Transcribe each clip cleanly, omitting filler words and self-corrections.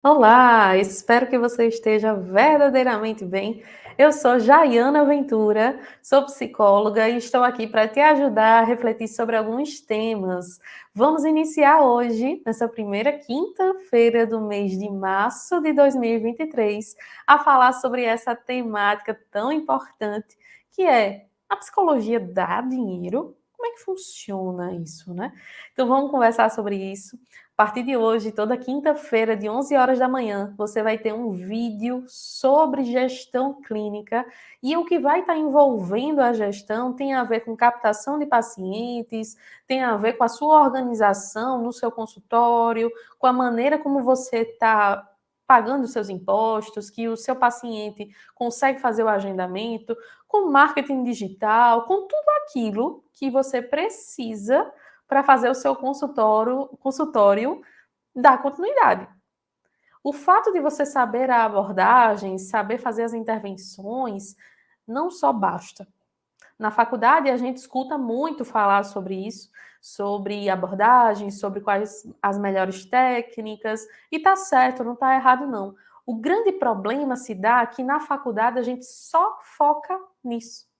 Olá, espero que você esteja verdadeiramente bem. Eu sou Jaiana Ventura, sou psicóloga e estou aqui para te ajudar a refletir sobre alguns temas. Vamos iniciar hoje, nessa primeira quinta-feira do mês de março de 2023, a falar sobre essa temática tão importante que é: a psicologia dá dinheiro? Como é que funciona isso, né? Então vamos conversar sobre isso. A partir de hoje, toda quinta-feira, de 11 horas da manhã, você vai ter um vídeo sobre gestão clínica e o que vai estar envolvendo a gestão tem a ver com captação de pacientes, tem a ver com a sua organização no seu consultório, com a maneira como você está pagando os seus impostos, que o seu paciente consegue fazer o agendamento, com marketing digital, com tudo aquilo que você precisa para fazer o seu consultório dar continuidade. O fato de você saber a abordagem, saber fazer as intervenções, não só basta. Na faculdade, a gente escuta muito falar sobre isso, sobre abordagem, sobre quais as melhores técnicas, e tá certo, não tá errado não. O grande problema se dá que na faculdade a gente só foca nisso.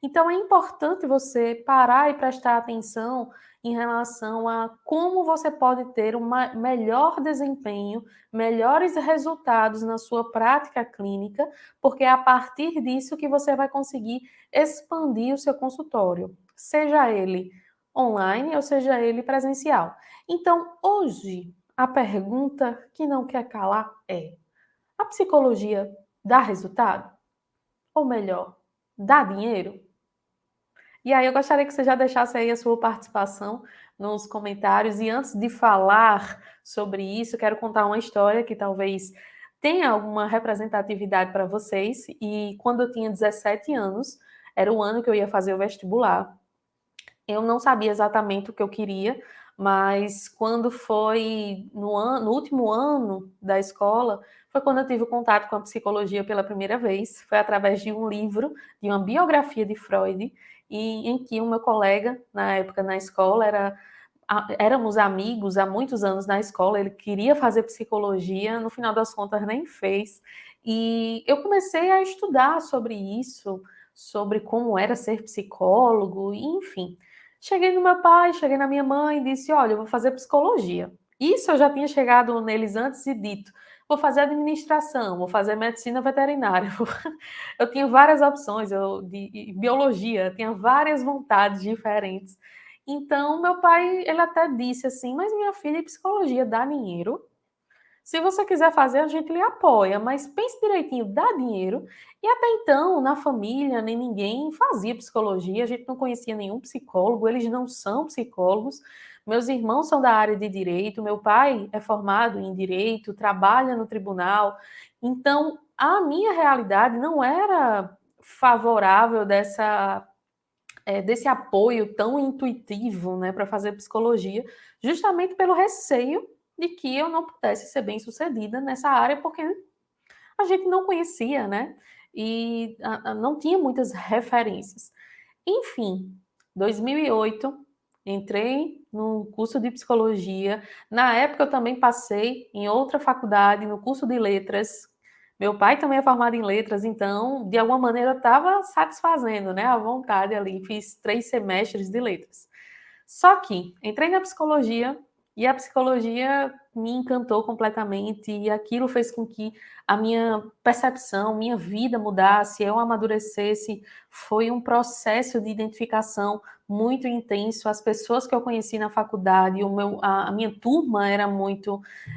Então é importante você parar e prestar atenção em relação a como você pode ter um melhor desempenho, melhores resultados na sua prática clínica, porque é a partir disso que você vai conseguir expandir o seu consultório, seja ele online ou seja ele presencial. Então, hoje, a pergunta que não quer calar é: a psicologia dá resultado? Ou melhor, dá dinheiro? E aí eu gostaria que você já deixasse aí a sua participação nos comentários. E antes de falar sobre isso, quero contar uma história que talvez tenha alguma representatividade para vocês. E quando eu tinha 17 anos, era o ano que eu ia fazer o vestibular. Eu não sabia exatamente o que eu queria, mas quando foi no último ano da escola, foi quando eu tive contato com a psicologia pela primeira vez. Foi através de um livro, de uma biografia de Freud, e em que o meu colega, na época na escola, éramos amigos há muitos anos na escola, ele queria fazer psicologia, no final das contas nem fez. E eu comecei a estudar sobre isso, sobre como era ser psicólogo, e enfim. Cheguei no meu pai, cheguei na minha mãe e disse: Olha, eu vou fazer psicologia. Isso eu já tinha chegado neles antes e dito: Vou fazer administração, vou fazer medicina veterinária. Eu tinha várias opções, de biologia, tinha várias vontades diferentes. Então, meu pai, ele até disse assim: Mas minha filha, psicologia dá dinheiro? Se você quiser fazer, a gente lhe apoia, mas pense direitinho, dá dinheiro. E até então, na família, nem ninguém fazia psicologia, a gente não conhecia nenhum psicólogo, eles não são psicólogos. Meus irmãos são da área de direito, meu pai é formado em direito, trabalha no tribunal. Então, a minha realidade não era favorável desse apoio tão intuitivo, né, para fazer psicologia, justamente pelo receio de que eu não pudesse ser bem-sucedida nessa área, porque a gente não conhecia, né? E não tinha muitas referências. Enfim, 2008, entrei no curso de psicologia. Na época, eu também passei em outra faculdade, no curso de letras. Meu pai também é formado em letras, então, de alguma maneira, eu estava satisfazendo, né, a vontade ali. Fiz 3 semestres de letras. Só que entrei na psicologia e a psicologia me encantou completamente e aquilo fez com que a minha percepção, minha vida mudasse, eu amadurecesse. Foi um processo de identificação muito intenso. As pessoas que eu conheci na faculdade, a minha turma era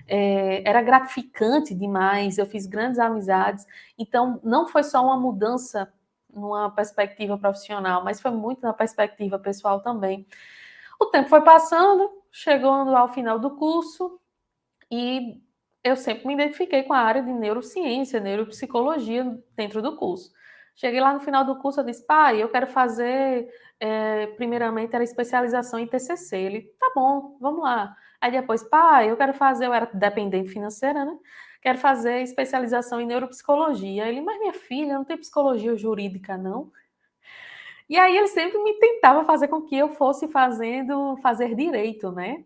era gratificante demais. Eu fiz grandes amizades. Então, não foi só uma mudança numa perspectiva profissional, mas foi muito na perspectiva pessoal também. O tempo foi passando, chegando ao final do curso, e eu sempre me identifiquei com a área de neurociência, neuropsicologia dentro do curso. Cheguei lá no final do curso, eu disse: pai, eu quero fazer, primeiramente era especialização em TCC. Ele: tá bom, vamos lá. Aí depois: pai, eu quero fazer, eu era dependente financeira, né? Quero fazer especialização em neuropsicologia. Ele: mas minha filha, não tem psicologia jurídica, não? E aí ele sempre me tentava fazer com que eu fosse fazer direito, né?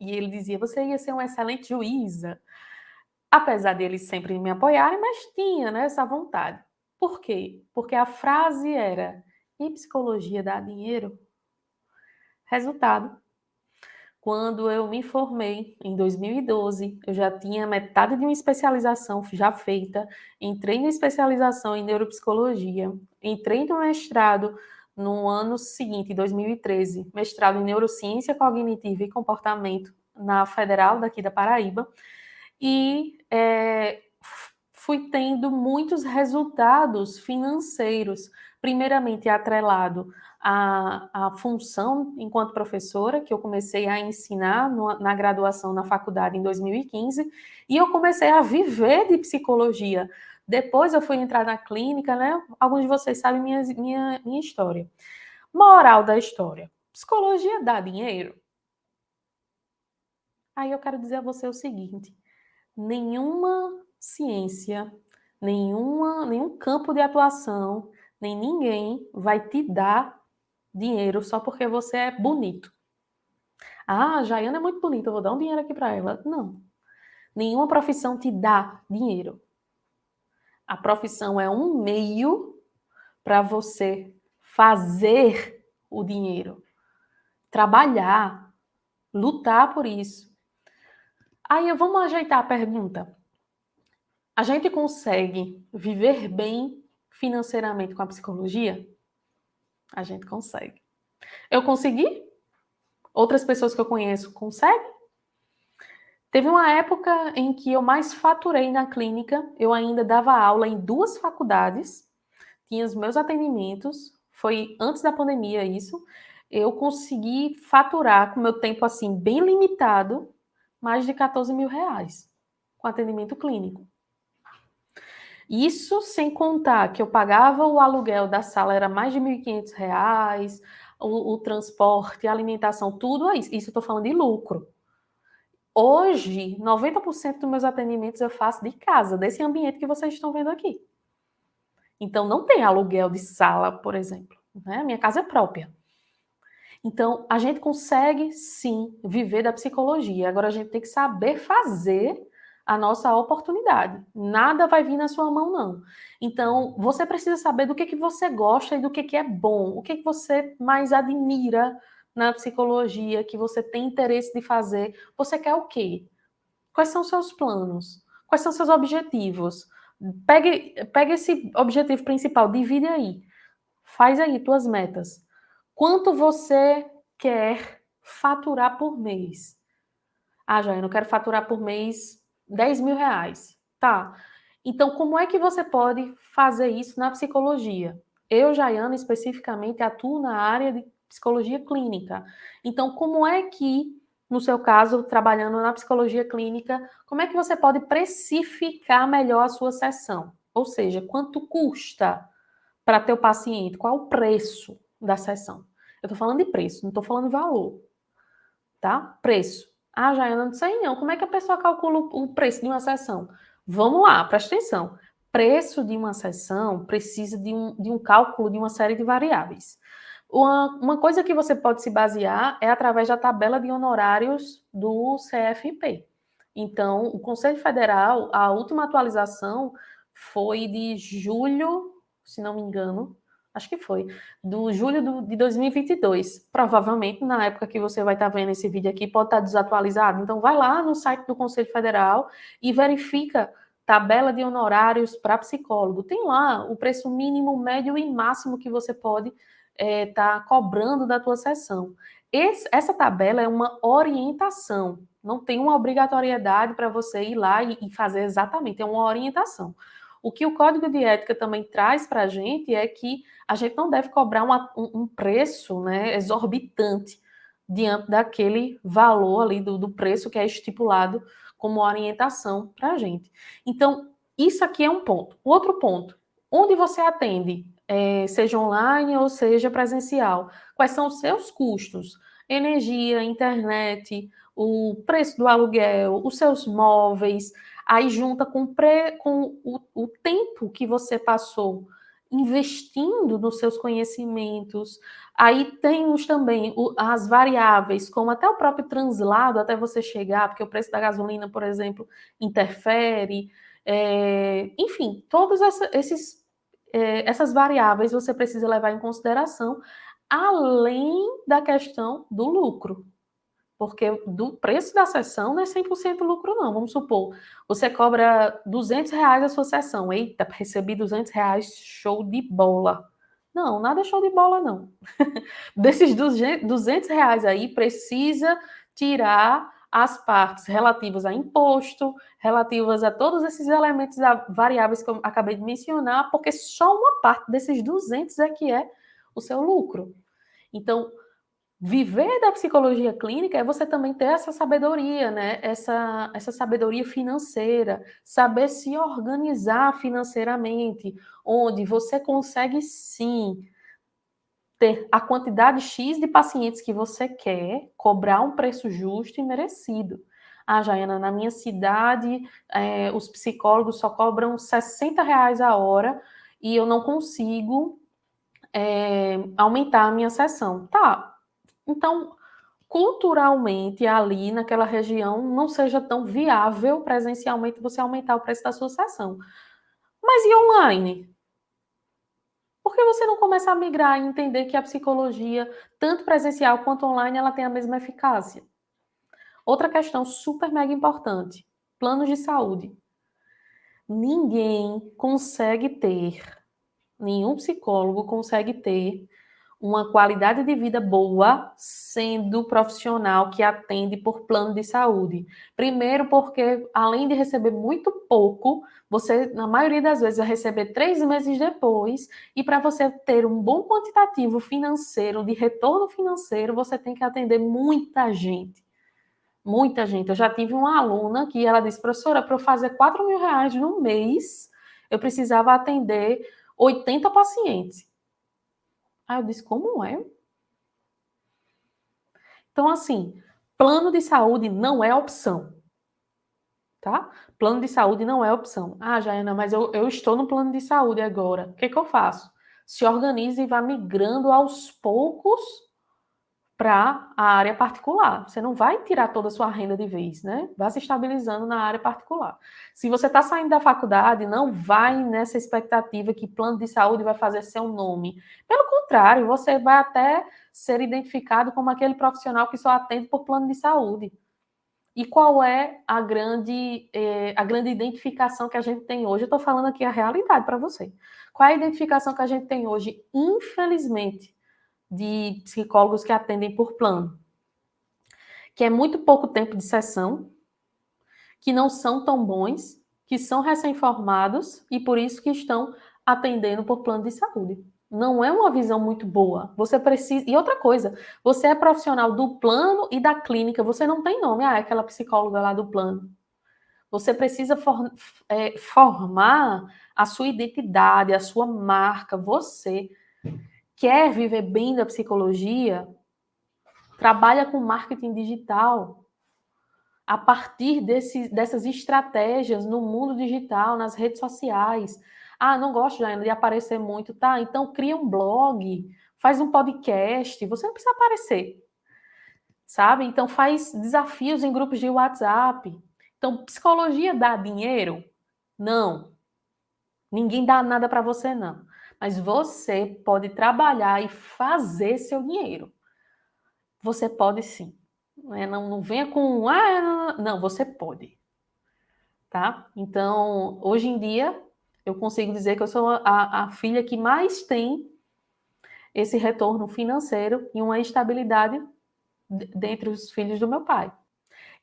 E ele dizia: você ia ser uma excelente juíza. Apesar de eles sempre me apoiarem, mas tinha, né, essa vontade. Por quê? Porque a frase era: "E psicologia dá dinheiro?". Resultado, quando eu me formei, em 2012, eu já tinha metade de uma especialização já feita, entrei na especialização em neuropsicologia, entrei no mestrado no ano seguinte, em 2013, mestrado em neurociência cognitiva e comportamento na Federal daqui da Paraíba, e fui tendo muitos resultados financeiros, primeiramente atrelado à função enquanto professora, que eu comecei a ensinar na graduação na faculdade em 2015, e eu comecei a viver de psicologia. Depois eu fui entrar na clínica, né? Alguns de vocês sabem minha história. Moral da história: psicologia dá dinheiro? Aí eu quero dizer a você o seguinte: nenhuma ciência, nenhum campo de atuação, nem ninguém vai te dar dinheiro só porque você é bonito. Ah, a Jaiana é muito bonita, eu vou dar um dinheiro aqui para ela. Não. Nenhuma profissão te dá dinheiro. A profissão é um meio para você fazer o dinheiro, trabalhar, lutar por isso. Aí vamos ajeitar a pergunta. A gente consegue viver bem financeiramente com a psicologia? A gente consegue. Eu consegui? Outras pessoas que eu conheço conseguem? Teve uma época em que eu mais faturei na clínica, eu ainda dava aula em 2 faculdades, tinha os meus atendimentos, foi antes da pandemia isso, eu consegui faturar com meu tempo assim bem limitado, mais de 14 mil reais com atendimento clínico. Isso sem contar que eu pagava o aluguel da sala, era mais de R$ 1.500, o transporte, a alimentação, tudo isso. Isso eu estou falando de lucro. Hoje, 90% dos meus atendimentos eu faço de casa, desse ambiente que vocês estão vendo aqui. Então, não tem aluguel de sala, por exemplo. Né? Minha casa é própria. Então, a gente consegue, sim, viver da psicologia. Agora, a gente tem que saber fazer a nossa oportunidade. Nada vai vir na sua mão, não. Então, você precisa saber do que você gosta e do que é bom. O que você mais admira na psicologia, que você tem interesse de fazer. Você quer o quê? Quais são os seus planos? Quais são os seus objetivos? Pegue esse objetivo principal, divide aí. Faz aí tuas metas. Quanto você quer faturar por mês? Ah, Jair, eu quero faturar por mês R$ 10.000. Tá. Então, como é que você pode fazer isso na psicologia? Eu, Jaiana, especificamente, atuo na área de psicologia clínica. Então, como é que, no seu caso, trabalhando na psicologia clínica, como é que você pode precificar melhor a sua sessão? Ou seja, quanto custa para ter o paciente? Qual é o preço da sessão? Eu estou falando de preço, não estou falando de valor, tá? Preço. Ah, Jaiana, não sei não. Como é que a pessoa calcula o preço de uma sessão? Vamos lá, presta atenção. Preço de uma sessão precisa de um cálculo de uma série de variáveis. Uma coisa que você pode se basear é através da tabela de honorários do CFP. Então, o Conselho Federal, a última atualização foi de julho, se não me engano, acho que foi, do julho de 2022. Provavelmente, na época que você vai estar vendo esse vídeo aqui, pode estar desatualizado. Então, vai lá no site do Conselho Federal e verifica tabela de honorários para psicólogo. Tem lá o preço mínimo, médio e máximo que você pode estar cobrando da tua sessão. Essa tabela é uma orientação, não tem uma obrigatoriedade para você ir lá e fazer exatamente, é uma orientação. O que o Código de Ética também traz para a gente é que a gente não deve cobrar um preço, né, exorbitante diante daquele valor ali do preço que é estipulado como orientação para a gente. Então, isso aqui é um ponto. O outro ponto, onde você atende, seja online ou seja presencial, quais são os seus custos? Energia, internet, o preço do aluguel, os seus móveis, aí junta com o tempo que você passou investindo nos seus conhecimentos. Aí temos também as variáveis, como até o próprio translado, até você chegar, porque o preço da gasolina, por exemplo, interfere. Enfim, todas essas variáveis você precisa levar em consideração, além da questão do lucro. Porque do preço da sessão não é 100% lucro, não. Vamos supor, você cobra R$ 200 a sua sessão. Eita, recebi R$ 200, show de bola. Não, nada show de bola, não. Desses R$ 200 aí, precisa tirar as partes relativas a imposto, relativas a todos esses elementos variáveis que eu acabei de mencionar, porque só uma parte desses 200 é que é o seu lucro. Então, viver da psicologia clínica é você também ter essa sabedoria, né? Essa sabedoria financeira, saber se organizar financeiramente, onde você consegue sim ter a quantidade X de pacientes que você quer, cobrar um preço justo e merecido. Ah, Jaiana, na minha cidade, os psicólogos só cobram R$ 60 a hora e eu não consigo aumentar a minha sessão. Tá, então, culturalmente, ali naquela região, não seja tão viável presencialmente você aumentar o preço da sua sessão. Mas e online? Por que você não começa a migrar e entender que a psicologia, tanto presencial quanto online, ela tem a mesma eficácia? Outra questão super mega importante: planos de saúde. Ninguém consegue ter, nenhum psicólogo consegue ter uma qualidade de vida boa sendo profissional que atende por plano de saúde. Primeiro porque, além de receber muito pouco, você, na maioria das vezes, vai receber 3 meses depois, e para você ter um bom quantitativo financeiro, de retorno financeiro, você tem que atender muita gente. Muita gente. Eu já tive uma aluna que ela disse, professora, para eu fazer R$ 4.000 no mês, eu precisava atender 80 pacientes. Aí eu disse, como é? Então, assim, plano de saúde não é opção, tá? Plano de saúde não é opção. Ah, Jaiana, mas eu estou no plano de saúde agora. O que que eu faço? Se organize e vá migrando aos poucos para a área particular. Você não vai tirar toda a sua renda de vez, né? Vá se estabilizando na área particular. Se você está saindo da faculdade, não vai nessa expectativa que plano de saúde vai fazer seu nome. Pelo contrário, você vai até ser identificado como aquele profissional que só atende por plano de saúde. E qual é a grande identificação que a gente tem hoje? Eu estou falando aqui a realidade para você. Qual é a identificação que a gente tem hoje, infelizmente, de psicólogos que atendem por plano? Que é muito pouco tempo de sessão, que não são tão bons, que são recém-formados e por isso que estão atendendo por plano de saúde. Não é uma visão muito boa. Você precisa. E outra coisa, você é profissional do plano e da clínica, você não tem nome, é aquela psicóloga lá do plano. Você precisa formar a sua identidade, a sua marca. Você quer viver bem da psicologia? Trabalha com marketing digital. A partir dessas estratégias no mundo digital, nas redes sociais. Ah, não gosto de aparecer muito, tá? Então cria um blog, faz um podcast, você não precisa aparecer, sabe? Então faz desafios em grupos de WhatsApp. Então, psicologia dá dinheiro? Não. Ninguém dá nada para você, não. Mas você pode trabalhar e fazer seu dinheiro. Você pode sim. Não venha com, não, você pode. Tá? Então, hoje em dia, eu consigo dizer que eu sou a filha que mais tem esse retorno financeiro e uma estabilidade dentre os filhos do meu pai.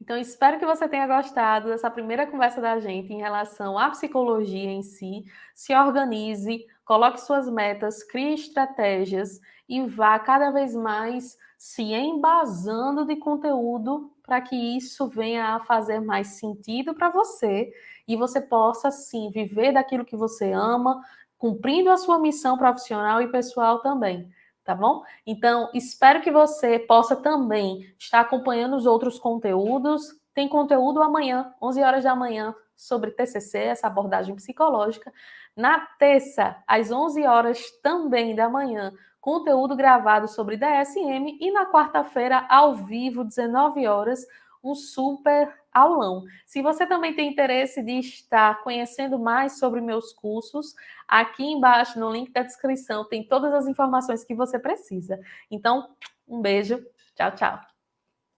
Então, espero que você tenha gostado dessa primeira conversa da gente em relação à psicologia em si. Se organize, coloque suas metas, crie estratégias e vá cada vez mais se embasando de conteúdo para que isso venha a fazer mais sentido para você e você possa, sim, viver daquilo que você ama, cumprindo a sua missão profissional e pessoal também. Tá bom? Então, espero que você possa também estar acompanhando os outros conteúdos. Tem conteúdo amanhã, 11 horas da manhã, sobre TCC, essa abordagem psicológica. Na terça, às 11 horas também da manhã, conteúdo gravado sobre DSM. E na quarta-feira, ao vivo, 19 horas, um super aulão. Se você também tem interesse de estar conhecendo mais sobre meus cursos, aqui embaixo no link da descrição tem todas as informações que você precisa. Então, um beijo, tchau, tchau.